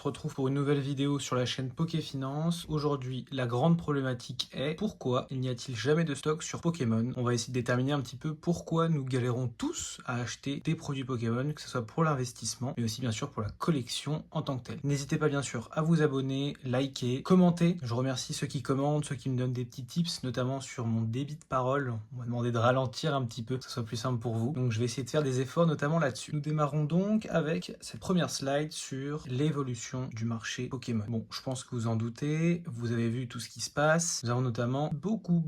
se retrouve pour une nouvelle vidéo sur la chaîne Pokéfinance. Aujourd'hui, la grande problématique est pourquoi il n'y a-t-il jamais de stock sur Pokémon? On va essayer de déterminer un petit peu pourquoi nous galérons tous à acheter des produits Pokémon, que ce soit pour l'investissement, mais aussi bien sûr pour la collection en tant que telle. N'hésitez pas bien sûr à vous abonner, liker, commenter. Je remercie ceux qui commentent, ceux qui me donnent des petits tips, notamment sur mon débit de parole. On m'a demandé de ralentir un petit peu, que ce soit plus simple pour vous. Donc je vais essayer de faire des efforts notamment là-dessus. Nous démarrons donc avec cette première slide sur l'évolution du marché Pokémon. Bon, je pense que vous en doutez, vous avez vu tout ce qui se passe. Nous avons notamment beaucoup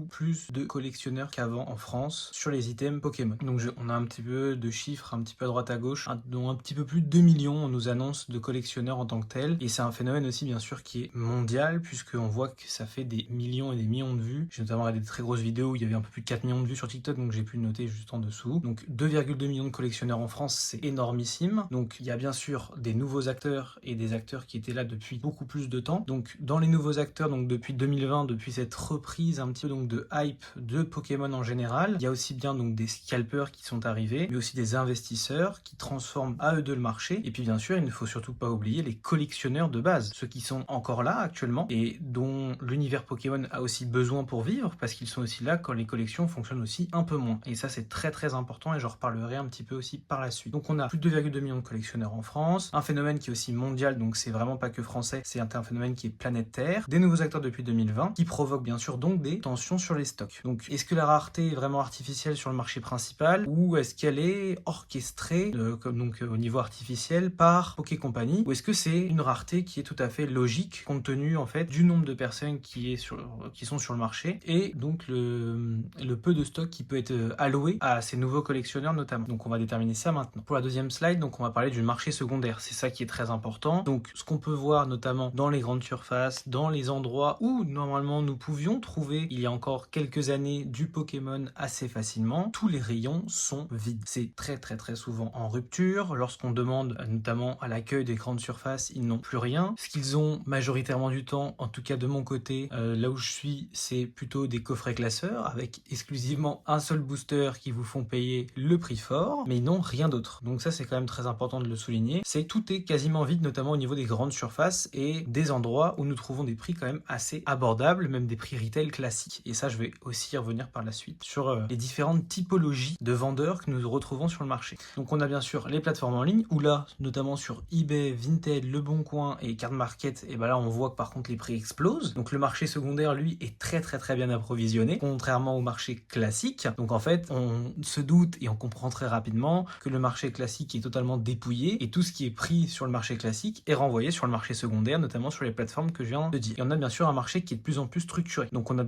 plus de collectionneurs qu'avant en France sur les items Pokémon. Donc on a un petit peu de chiffres, un petit peu à droite à gauche, dont un petit peu plus de 2 millions on nous annonce de collectionneurs en tant que tel. Et c'est un phénomène aussi bien sûr qui est mondial, puisqu'on voit que ça fait des millions et des millions de vues. J'ai notamment regardé de très grosses vidéos où il y avait un peu plus de 4 millions de vues sur TikTok, donc j'ai pu le noter juste en dessous. Donc 2,2 millions de collectionneurs en France, c'est énormissime. Donc il y a bien sûr des nouveaux acteurs et des acteurs qui étaient là depuis beaucoup plus de temps. Donc dans les nouveaux acteurs, donc depuis 2020, depuis cette reprise un petit peu donc de hype de Pokémon en général, il y a aussi bien donc des scalpers qui sont arrivés, mais aussi des investisseurs qui transforment à eux deux le marché. Et puis bien sûr, il ne faut surtout pas oublier les collectionneurs de base, ceux qui sont encore là actuellement et dont l'univers Pokémon a aussi besoin pour vivre, parce qu'ils sont aussi là quand les collections fonctionnent aussi un peu moins. Et ça c'est très important et j'en reparlerai un petit peu aussi par la suite. Donc on a plus de 2,2 millions de collectionneurs en France, un phénomène qui est aussi mondial, donc c'est vraiment pas que français, c'est un phénomène qui est planétaire, des nouveaux acteurs depuis 2020 qui provoquent bien sûr donc des tensions sur les stocks. Donc est-ce que la rareté est vraiment artificielle sur le marché principal ou est-ce qu'elle est orchestrée comme donc au niveau artificiel par Poké Company, ou est-ce que c'est une rareté qui est tout à fait logique compte tenu en fait du nombre de personnes qui sont sur le marché et donc le peu de stock qui peut être alloué à ces nouveaux collectionneurs notamment. Donc on va déterminer ça maintenant. Pour la deuxième slide, donc on va parler du marché secondaire. C'est ça qui est très important. Donc ce qu'on peut voir notamment dans les grandes surfaces, dans les endroits où normalement nous pouvions trouver il y a encore quelques années du Pokémon assez facilement, tous les rayons sont vides. C'est très souvent en rupture. Lorsqu'on demande notamment à l'accueil des grandes surfaces, ils n'ont plus rien. Ce qu'ils ont majoritairement du temps, en tout cas de mon côté, là où je suis, c'est plutôt des coffrets classeurs avec exclusivement un seul booster qui vous font payer le prix fort, mais ils n'ont rien d'autre. Donc ça c'est quand même très important de le souligner. C'est tout est quasiment vide, notamment au niveau des grandes surfaces et des endroits où nous trouvons des prix quand même assez abordables, même des prix retail classiques. Et ça je vais aussi y revenir par la suite sur les différentes typologies de vendeurs que nous retrouvons sur le marché. Donc on a bien sûr les plateformes en ligne, où là, notamment sur eBay, Vinted, Le Bon Coin et Card Market, et ben là on voit que par contre les prix explosent. Donc le marché secondaire lui est très bien approvisionné, contrairement au marché classique. Donc en fait on se doute et on comprend très rapidement que le marché classique est totalement dépouillé et tout ce qui est pris sur le marché classique est renvoyé sur le marché secondaire, notamment sur les plateformes que je viens de dire. Et on a bien sûr un marché qui est de plus en plus structuré. Donc on a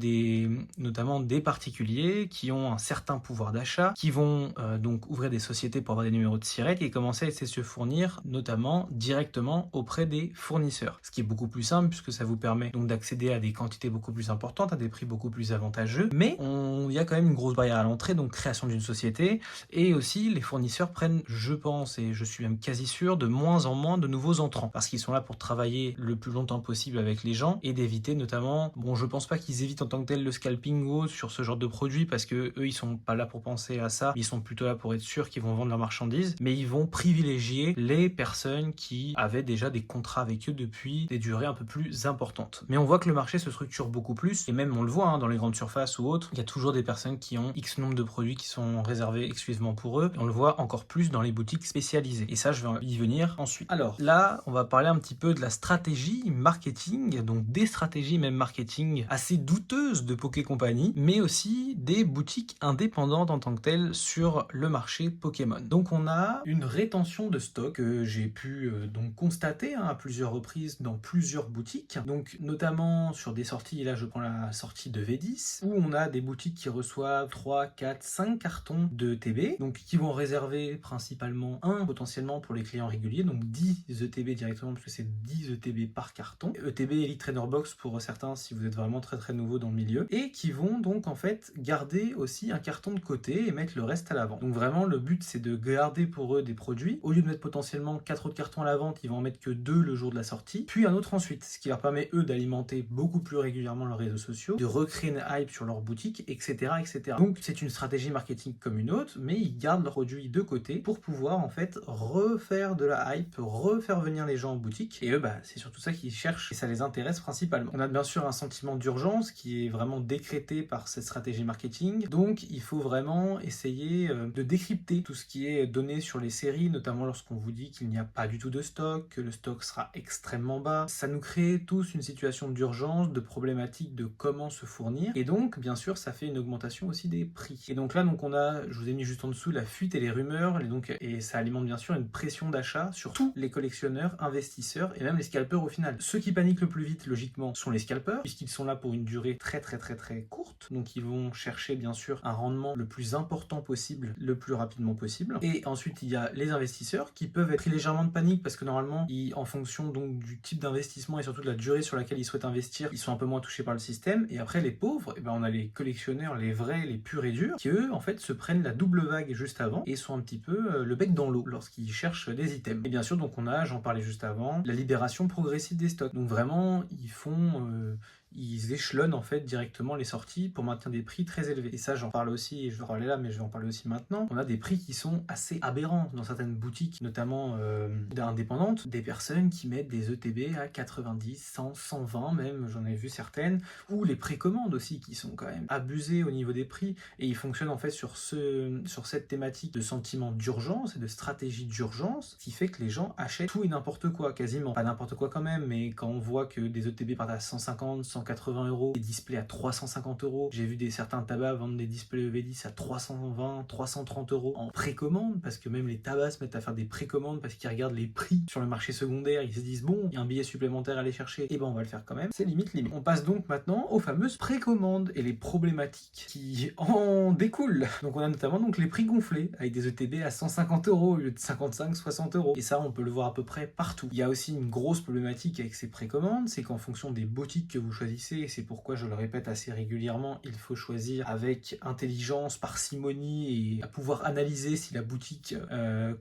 notamment des particuliers qui ont un certain pouvoir d'achat, qui vont donc ouvrir des sociétés pour avoir des numéros de SIRET et commencer à essayer de se fournir notamment directement auprès des fournisseurs. Ce qui est beaucoup plus simple puisque ça vous permet donc d'accéder à des quantités beaucoup plus importantes, à des prix beaucoup plus avantageux, mais il y a quand même une grosse barrière à l'entrée, donc création d'une société, et aussi les fournisseurs prennent, je pense, et je suis même quasi sûr, de moins en moins de nouveaux entrants, parce qu'ils sont là pour travailler le plus longtemps possible avec les gens et d'éviter notamment, bon je pense pas qu'ils évitent en tant que tel le scalping ou autre sur ce genre de produit, parce que eux ils sont pas là pour penser à ça, ils sont plutôt là pour être sûrs qu'ils vont vendre leurs marchandises, mais ils vont privilégier les personnes qui avaient déjà des contrats avec eux depuis des durées un peu plus importantes. Mais on voit que le marché se structure beaucoup plus, et même on le voit dans les grandes surfaces ou autres, il y a toujours des personnes qui ont X nombre de produits qui sont réservés exclusivement pour eux, et on le voit encore plus dans les boutiques spécialisées. Et ça, je vais y venir ensuite. Alors là, on va parler un petit peu de la stratégie marketing, donc des stratégies même marketing assez douteuses de Poké Company, mais aussi des boutiques indépendantes en tant que telles sur le marché Pokémon. Donc on a une rétention de stock que j'ai pu donc constater à plusieurs reprises dans plusieurs boutiques, donc notamment sur des sorties, et là je prends la sortie de V10, où on a des boutiques qui reçoivent 3, 4, 5 cartons de TB, donc qui vont réserver principalement un potentiellement pour les clients réguliers, donc 10 ETB directement, parce que c'est 10 ETB par carton, ETB Elite Trainer Box pour certains si vous êtes vraiment très nouveau dans le milieu, et qui vont donc en fait garder aussi un carton de côté et mettre le reste à l'avant. Donc vraiment le but c'est de garder pour eux des produits, au lieu de mettre potentiellement 4 autres cartons à la vente, ils vont en mettre que 2 le jour de la sortie, puis un autre ensuite, ce qui leur permet eux d'alimenter beaucoup plus régulièrement leurs réseaux sociaux, de recréer une hype sur leur boutique, etc. Donc c'est une stratégie marketing comme une autre, mais ils gardent leurs produits de côté pour pouvoir en fait refaire de la hype, refaire venir retenir les gens en boutique. Et eux, c'est surtout ça qu'ils cherchent et ça les intéresse principalement. On a bien sûr un sentiment d'urgence qui est vraiment décrété par cette stratégie marketing. Donc, il faut vraiment essayer de décrypter tout ce qui est donné sur les séries, notamment lorsqu'on vous dit qu'il n'y a pas du tout de stock, que le stock sera extrêmement bas. Ça nous crée tous une situation d'urgence, de problématique de comment se fournir. Et donc, bien sûr, ça fait une augmentation aussi des prix. Et donc là, on a, je vous ai mis juste en dessous, la fuite et les rumeurs. Et ça alimente bien sûr une pression d'achat sur tous les collectionneurs, investisseurs et même les scalpers au final. Ceux qui paniquent le plus vite, logiquement, sont les scalpers, puisqu'ils sont là pour une durée très courte. Donc ils vont chercher bien sûr un rendement le plus important possible, le plus rapidement possible. Et ensuite, il y a les investisseurs qui peuvent être pris légèrement de panique parce que normalement, en fonction donc du type d'investissement et surtout de la durée sur laquelle ils souhaitent investir, ils sont un peu moins touchés par le système. Et après, les pauvres, on a les collectionneurs, les vrais, les purs et durs, qui eux, en fait, se prennent la double vague juste avant et sont un petit peu le bec dans l'eau lorsqu'ils cherchent des items. Et bien sûr, donc on a, j'en parlais juste avant, la libération progressive des stocks. Donc vraiment, ils échelonnent en fait directement les sorties pour maintenir des prix très élevés. Et ça, j'en parle aussi, et je vais en parler là, mais je vais en parler aussi maintenant. On a des prix qui sont assez aberrants dans certaines boutiques, notamment indépendantes, des personnes qui mettent des ETB à 90, 100, 120 même, j'en ai vu certaines, ou les précommandes aussi qui sont quand même abusées au niveau des prix, et ils fonctionnent en fait sur cette thématique de sentiment d'urgence et de stratégie d'urgence, qui fait que les gens achètent tout et n'importe quoi, quasiment. Pas n'importe quoi quand même, mais quand on voit que des ETB partent à 150, 180 euros, des displays à 350 euros. J'ai vu certains tabacs vendre des displays EV10 à 320, 330 euros en précommande, parce que même les tabacs se mettent à faire des précommandes parce qu'ils regardent les prix sur le marché secondaire, ils se disent bon, il y a un billet supplémentaire à aller chercher, et on va le faire quand même. C'est limite. On passe donc maintenant aux fameuses précommandes et les problématiques qui en découlent. Donc on a notamment donc les prix gonflés avec des ETB à 150 euros au lieu de 55, 60 euros. Et ça, on peut le voir à peu près partout. Il y a aussi une grosse problématique avec ces précommandes, c'est qu'en fonction des boutiques que vous choisissez, et c'est pourquoi je le répète assez régulièrement, il faut choisir avec intelligence, parcimonie et à pouvoir analyser si la boutique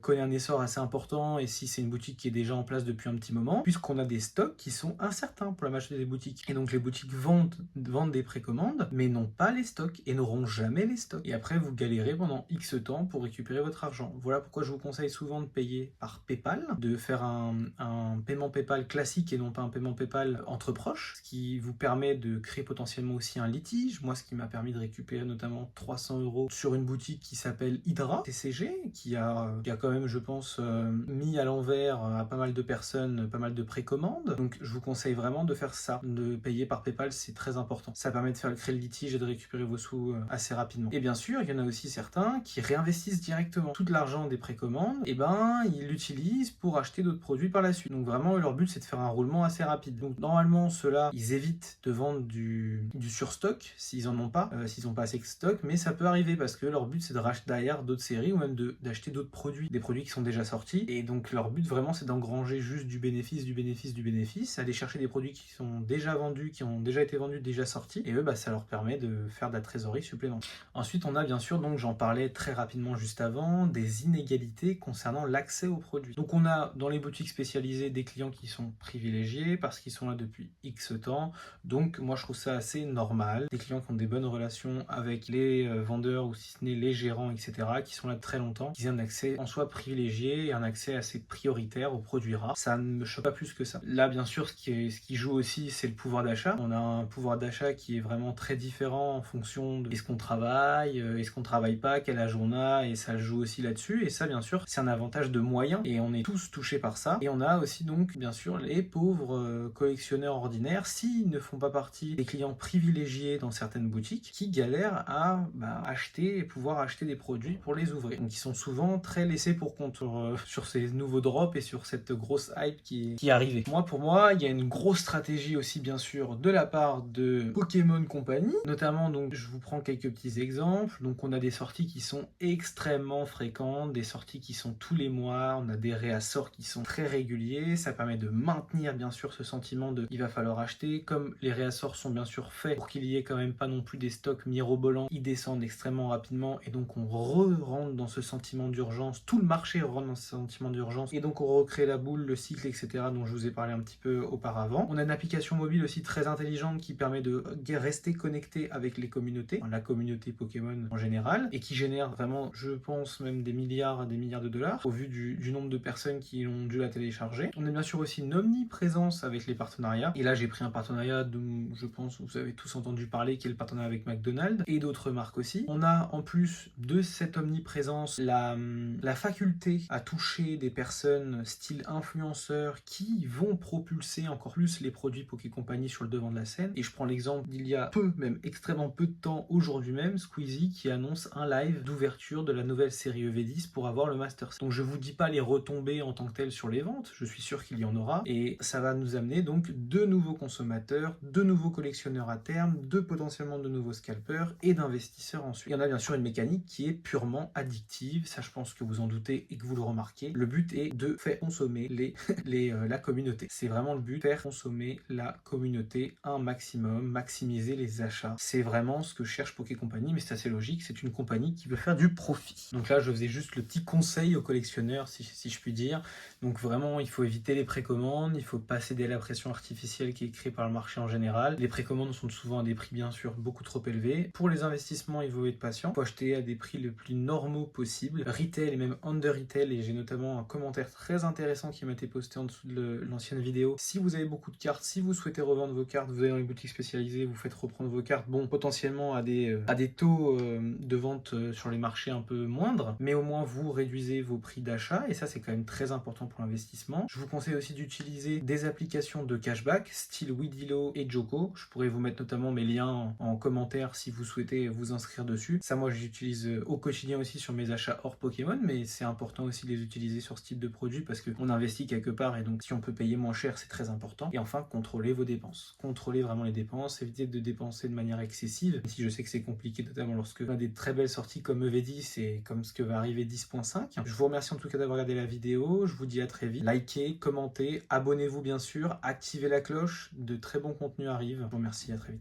connaît un essor assez important et si c'est une boutique qui est déjà en place depuis un petit moment, puisqu'on a des stocks qui sont incertains pour la majorité des boutiques. Et donc les boutiques vendent des précommandes, mais n'ont pas les stocks et n'auront jamais les stocks. Et après, vous galérez pendant X temps pour récupérer votre argent. Voilà pourquoi je vous conseille souvent de payer par PayPal, de faire un paiement PayPal classique et non pas un paiement PayPal entre proches, ce qui vous permet de créer potentiellement aussi un litige. Moi, ce qui m'a permis de récupérer notamment 300 euros sur une boutique qui s'appelle Hydra TCG, qui a quand même, je pense, mis à l'envers à pas mal de personnes, pas mal de précommandes. Donc, je vous conseille vraiment de faire ça, de payer par PayPal, c'est très important. Ça permet de créer le litige et de récupérer vos sous assez rapidement. Et bien sûr, il y en a aussi certains qui réinvestissent directement tout l'argent des précommandes, et ils l'utilisent pour acheter d'autres produits par la suite. Donc vraiment, leur but, c'est de faire un roulement assez rapide. Donc normalement, ceux-là, ils évitent de vendre du surstock s'ils en ont pas, s'ils n'ont pas assez de stock, mais ça peut arriver parce que leur but, c'est de racheter derrière d'autres séries ou même d'acheter d'autres produits, des produits qui sont déjà sortis. Et donc leur but vraiment, c'est d'engranger juste du bénéfice, aller chercher des produits qui sont déjà vendus, qui ont déjà été vendus, déjà sortis, et eux, ça leur permet de faire de la trésorerie supplémentaire. Ensuite, on a bien sûr, donc j'en parlais très rapidement juste avant, des inégalités concernant l'accès aux produits. Donc on a dans les boutiques spécialisées des clients qui sont privilégiés parce qu'ils sont là depuis X temps. Donc moi je trouve ça assez normal. Des clients qui ont des bonnes relations avec les vendeurs ou si ce n'est les gérants, etc., qui sont là très longtemps, qui ont un accès en soi privilégié et un accès assez prioritaire aux produits rares. Ça ne me choque pas plus que ça. Là bien sûr ce qui joue aussi, c'est le pouvoir d'achat. On a un pouvoir d'achat qui est vraiment très différent en fonction de est-ce qu'on travaille, est-ce qu'on travaille pas, quel âge on a, et ça joue aussi là-dessus. Et ça bien sûr c'est un avantage de moyens et on est tous touchés par ça. Et on a aussi donc bien sûr les pauvres collectionneurs ordinaires, s'ils ne font pas partie des clients privilégiés dans certaines boutiques, qui galèrent à acheter et pouvoir acheter des produits pour les ouvrir. Donc ils sont souvent très laissés pour compte sur ces nouveaux drops et sur cette grosse hype qui est arrivée. Pour moi, il y a une grosse stratégie aussi bien sûr de la part de Pokémon Company, notamment donc je vous prends quelques petits exemples. Donc on a des sorties qui sont extrêmement fréquentes, des sorties qui sont tous les mois, on a des réassorts qui sont très réguliers, ça permet de maintenir bien sûr ce sentiment de il va falloir acheter, comme les réassorts sont bien sûr faits pour qu'il y ait quand même pas non plus des stocks mirobolants, ils descendent extrêmement rapidement et donc on rentre dans ce sentiment d'urgence, tout le marché rentre dans ce sentiment d'urgence et donc on recrée la boule, le cycle, etc. dont je vous ai parlé un petit peu auparavant. On a une application mobile aussi très intelligente qui permet de rester connecté avec les communautés, la communauté Pokémon en général, et qui génère vraiment, je pense, même des milliards de dollars au vu du nombre de personnes qui ont dû la télécharger. On a bien sûr aussi une omniprésence avec les partenariats, et là j'ai pris un partenariat dont je pense vous avez tous entendu parler, qui est le partenariat avec McDonald's et d'autres marques aussi. On a en plus de cette omniprésence la faculté à toucher des personnes style influenceurs qui vont propulser encore plus les produits Poké Company sur le devant de la scène. Et je prends l'exemple d'il y a peu, même extrêmement peu de temps, aujourd'hui même, Squeezie qui annonce un live d'ouverture de la nouvelle série EV10 pour avoir le Master. Donc je vous dis pas les retombées en tant que telles sur les ventes, je suis sûr qu'il y en aura, et ça va nous amener donc de nouveaux consommateurs, de nouveaux collectionneurs à terme, potentiellement de nouveaux scalpers et d'investisseurs ensuite. Il y en a bien sûr une mécanique qui est purement addictive, ça je pense que vous en doutez et que vous le remarquez. Le but est de faire consommer la communauté. C'est vraiment le but, faire consommer la communauté un maximum, maximiser les achats. C'est vraiment ce que cherche Poké Company, mais c'est assez logique, c'est une compagnie qui veut faire du profit. Donc là, je faisais juste le petit conseil aux collectionneurs, si je puis dire. Donc vraiment, il faut éviter les précommandes, il faut pas céder à la pression artificielle qui est créée par le marché en général. Les précommandes sont souvent à des prix bien sûr beaucoup trop élevés. Pour les investissements, il faut être patient. Il faut acheter à des prix le plus normaux possible. Retail et même under retail, et j'ai notamment un commentaire très intéressant qui m'a été posté en dessous de l'ancienne vidéo. Si vous avez beaucoup de cartes, si vous souhaitez revendre vos cartes, vous allez dans les boutiques spécialisées, vous faites reprendre vos cartes, bon, potentiellement à des taux de vente sur les marchés un peu moindres, mais au moins vous réduisez vos prix d'achat, et ça c'est quand même très important pour l'investissement. Je vous conseille aussi d'utiliser des applications de cashback, style Weedilo et Joko. Je pourrais vous mettre notamment mes liens en commentaire si vous souhaitez vous inscrire dessus. Ça, moi, j'utilise au quotidien aussi sur mes achats hors Pokémon, mais c'est important aussi de les utiliser sur ce type de produit parce qu'on investit quelque part et donc si on peut payer moins cher, c'est très important. Et enfin, contrôlez vos dépenses. Contrôlez vraiment les dépenses, évitez de dépenser de manière excessive. Si je sais que c'est compliqué, notamment lorsque on a des très belles sorties comme EV10 et comme ce que va arriver 10.5. Je vous remercie en tout cas d'avoir regardé la vidéo. Je vous dis à très vite. Likez, commentez, abonnez-vous bien sûr, activez la cloche. De très bons contenus arrivent. Je vous remercie, à très vite.